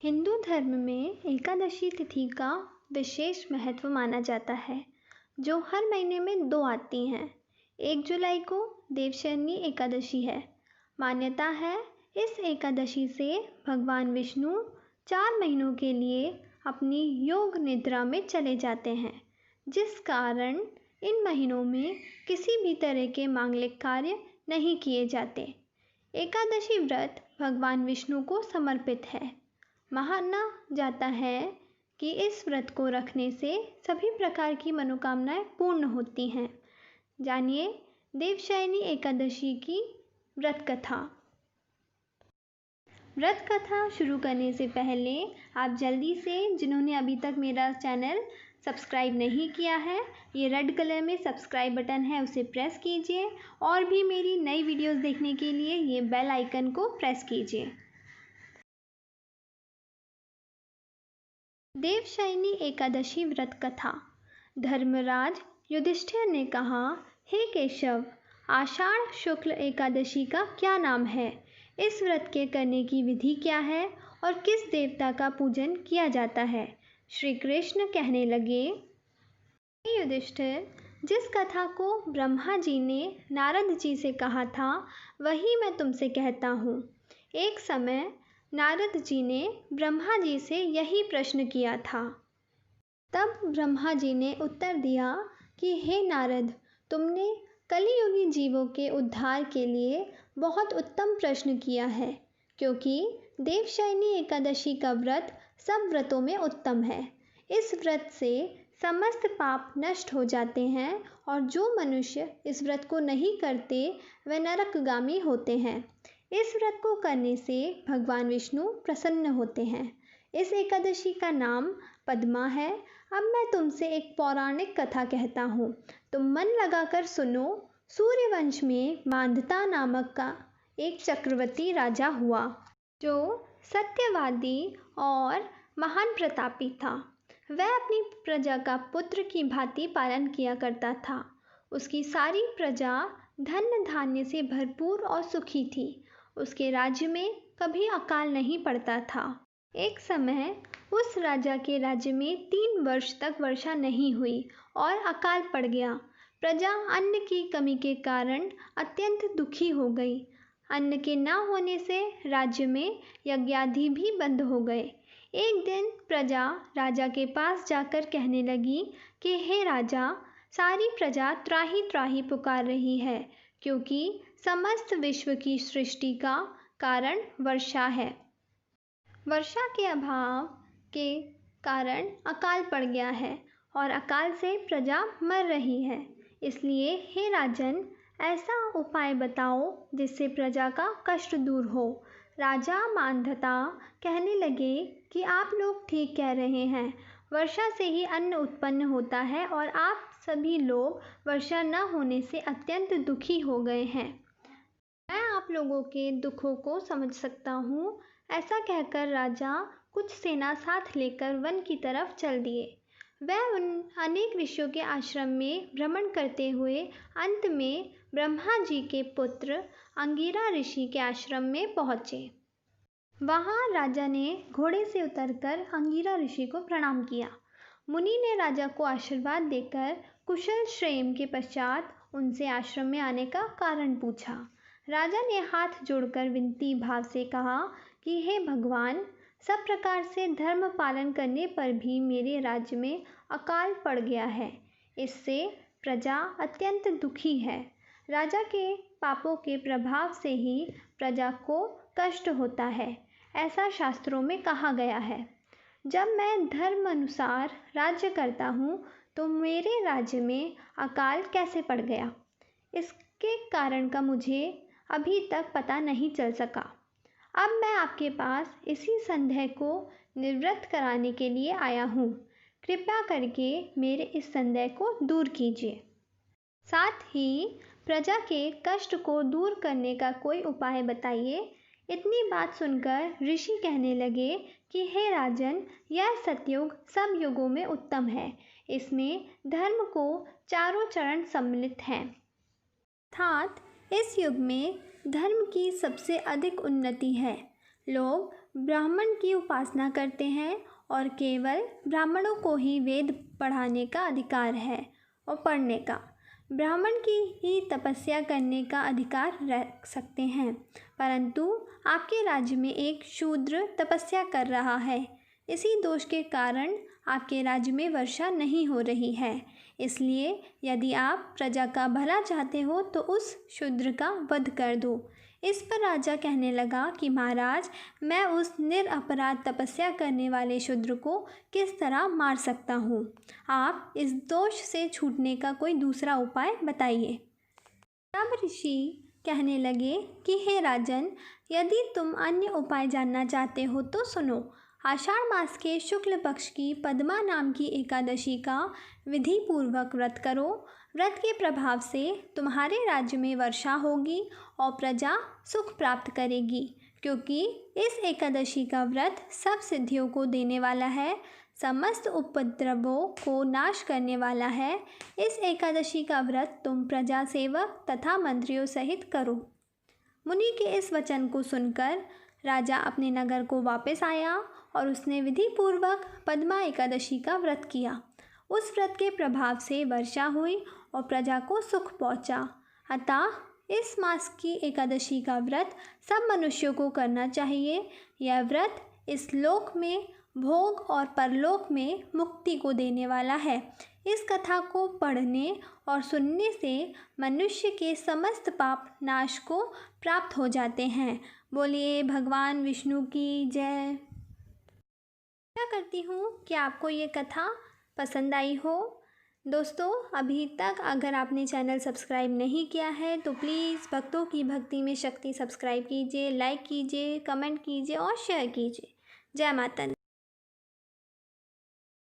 हिंदू धर्म में एकादशी तिथि का विशेष महत्व माना जाता है, जो हर महीने में 2 आती हैं। 1 जुलाई को देवशयनी एकादशी है। मान्यता है इस एकादशी से भगवान विष्णु 4 महीनों के लिए अपनी योग निद्रा में चले जाते हैं, जिस कारण इन महीनों में किसी भी तरह के मांगलिक कार्य नहीं किए जाते। एकादशी व्रत भगवान विष्णु को समर्पित है। माना जाता है कि इस व्रत को रखने से सभी प्रकार की मनोकामनाएं पूर्ण होती हैं। जानिए देवशयनी एकादशी की व्रत कथा। व्रत कथा शुरू करने से पहले आप जल्दी से, जिन्होंने अभी तक मेरा चैनल सब्सक्राइब नहीं किया है, ये रेड कलर में सब्सक्राइब बटन है, उसे प्रेस कीजिए और भी मेरी नई वीडियोस देखने के लिए ये बेल आइकन को प्रेस कीजिए। देवशयनी एकादशी व्रत कथा। धर्मराज युधिष्ठिर ने कहा, हे केशव, आषाढ़ शुक्ल एकादशी का क्या नाम है? इस व्रत के करने की विधि क्या है और किस देवता का पूजन किया जाता है? श्री कृष्ण कहने लगे, हे युधिष्ठिर, जिस कथा को ब्रह्मा जी ने नारद जी से कहा था, वही मैं तुमसे कहता हूँ। एक समय नारद जी ने ब्रह्मा जी से यही प्रश्न किया था। तब ब्रह्मा जी ने उत्तर दिया कि हे नारद, तुमने कलियुगी जीवों के उद्धार के लिए बहुत उत्तम प्रश्न किया है, क्योंकि देवशयनी एकादशी का व्रत सब व्रतों में उत्तम है। इस व्रत से समस्त पाप नष्ट हो जाते हैं और जो मनुष्य इस व्रत को नहीं करते वे नरकगामी होते हैं। इस व्रत को करने से भगवान विष्णु प्रसन्न होते हैं। इस एकादशी का नाम पद्मा है। अब मैं तुमसे एक पौराणिक कथा कहता हूँ, तुम मन लगाकर सुनो। सूर्यवंश में मांधाता नामक का एक चक्रवर्ती राजा हुआ, जो सत्यवादी और महान प्रतापी था। वह अपनी प्रजा का पुत्र की भांति पालन किया करता था। उसकी सारी प्रजा धन धान्य से भरपूर और सुखी थी। उसके राज्य में कभी अकाल नहीं पड़ता था। एक समय उस राजा के राज्य में 3 वर्ष तक वर्षा नहीं हुई और अकाल पड़ गया। प्रजा अन्न की कमी के कारण अत्यंत दुखी हो गई। अन्न के न होने से राज्य में यज्ञादि भी बंद हो गए। एक दिन प्रजा राजा के पास जाकर कहने लगी कि हे राजा, सारी प्रजा त्राही त्राही पुकार रही है, क्योंकि समस्त विश्व की सृष्टि का कारण वर्षा है। वर्षा के अभाव के कारण अकाल पड़ गया है और अकाल से प्रजा मर रही है। इसलिए हे राजन, ऐसा उपाय बताओ जिससे प्रजा का कष्ट दूर हो। राजा मांधाता कहने लगे कि आप लोग ठीक कह रहे हैं। वर्षा से ही अन्न उत्पन्न होता है और आप सभी लोग वर्षा न होने से अत्यंत दुखी हो गए हैं। मैं आप लोगों के दुखों को समझ सकता हूँ। ऐसा कहकर राजा कुछ सेना साथ लेकर वन की तरफ चल दिए। वह उन अनेक ऋषियों के आश्रम में भ्रमण करते हुए अंत में ब्रह्मा जी के पुत्र अंगिरा ऋषि के आश्रम में पहुँचे। वहाँ राजा ने घोड़े से उतरकर अंगिरा ऋषि को प्रणाम किया। मुनि ने राजा को आशीर्वाद देकर कुशल क्षेम के पश्चात उनसे आश्रम में आने का कारण पूछा। राजा ने हाथ जोड़कर विनती भाव से कहा कि हे भगवान, सब प्रकार से धर्म पालन करने पर भी मेरे राज्य में अकाल पड़ गया है। इससे प्रजा अत्यंत दुखी है। राजा के पापों के प्रभाव से ही प्रजा को कष्ट होता है, ऐसा शास्त्रों में कहा गया है। जब मैं धर्म अनुसार राज्य करता हूँ तो मेरे राज्य में अकाल कैसे पड़ गया, इसके कारण का मुझे अभी तक पता नहीं चल सका। अब मैं आपके पास इसी संदेह को निवृत्त कराने के लिए आया हूँ। कृपया करके मेरे इस संदेह को दूर कीजिए। साथ ही प्रजा के कष्ट को दूर करने का कोई उपाय बताइए। इतनी बात सुनकर ऋषि कहने लगे कि हे राजन, यह सतयुग सब युगों में उत्तम है। इसमें धर्म को चारों चरण सम्मिलित हैं। अर्थात इस युग में धर्म की सबसे अधिक उन्नति है। लोग ब्राह्मण की उपासना करते हैं और केवल ब्राह्मणों को ही वेद पढ़ाने का अधिकार है और पढ़ने का। ब्राह्मण की ही तपस्या करने का अधिकार रख सकते हैं, परंतु आपके राज्य में एक शूद्र तपस्या कर रहा है। इसी दोष के कारण आपके राज्य में वर्षा नहीं हो रही है। इसलिए यदि आप प्रजा का भला चाहते हो तो उस शूद्र का वध कर दो। इस पर राजा कहने लगा कि महाराज, मैं उस निरपराध तपस्या करने वाले शूद्र को किस तरह मार सकता हूँ? आप इस दोष से छूटने का कोई दूसरा उपाय बताइए। तब ऋषि कहने लगे कि हे राजन, यदि तुम अन्य उपाय जानना चाहते हो तो सुनो। आषाढ़ मास के शुक्ल पक्ष की पद्मा नाम की एकादशी का विधि पूर्वक व्रत करो। व्रत के प्रभाव से तुम्हारे राज्य में वर्षा होगी और प्रजा सुख प्राप्त करेगी, क्योंकि इस एकादशी का व्रत सब सिद्धियों को देने वाला है, समस्त उपद्रवों को नाश करने वाला है। इस एकादशी का व्रत तुम प्रजा सेवक तथा मंत्रियों सहित करो। मुनि के इस वचन को सुनकर राजा अपने नगर को वापस आया और उसने विधि पूर्वक पद्मा एकादशी का व्रत किया। उस व्रत के प्रभाव से वर्षा हुई और प्रजा को सुख पहुंचा। अतः इस मास की एकादशी का व्रत सब मनुष्यों को करना चाहिए। यह व्रत इस लोक में भोग और परलोक में मुक्ति को देने वाला है। इस कथा को पढ़ने और सुनने से मनुष्य के समस्त पाप नाश को प्राप्त हो जाते हैं। बोलिए भगवान विष्णु की जय। आशा करती हूँ कि आपको ये कथा पसंद आई हो। दोस्तों, अभी तक अगर आपने चैनल सब्सक्राइब नहीं किया है तो प्लीज़ भक्तों की भक्ति में शक्ति सब्सक्राइब कीजिए, लाइक कीजिए, कमेंट कीजिए और शेयर कीजिए। जय माता दी।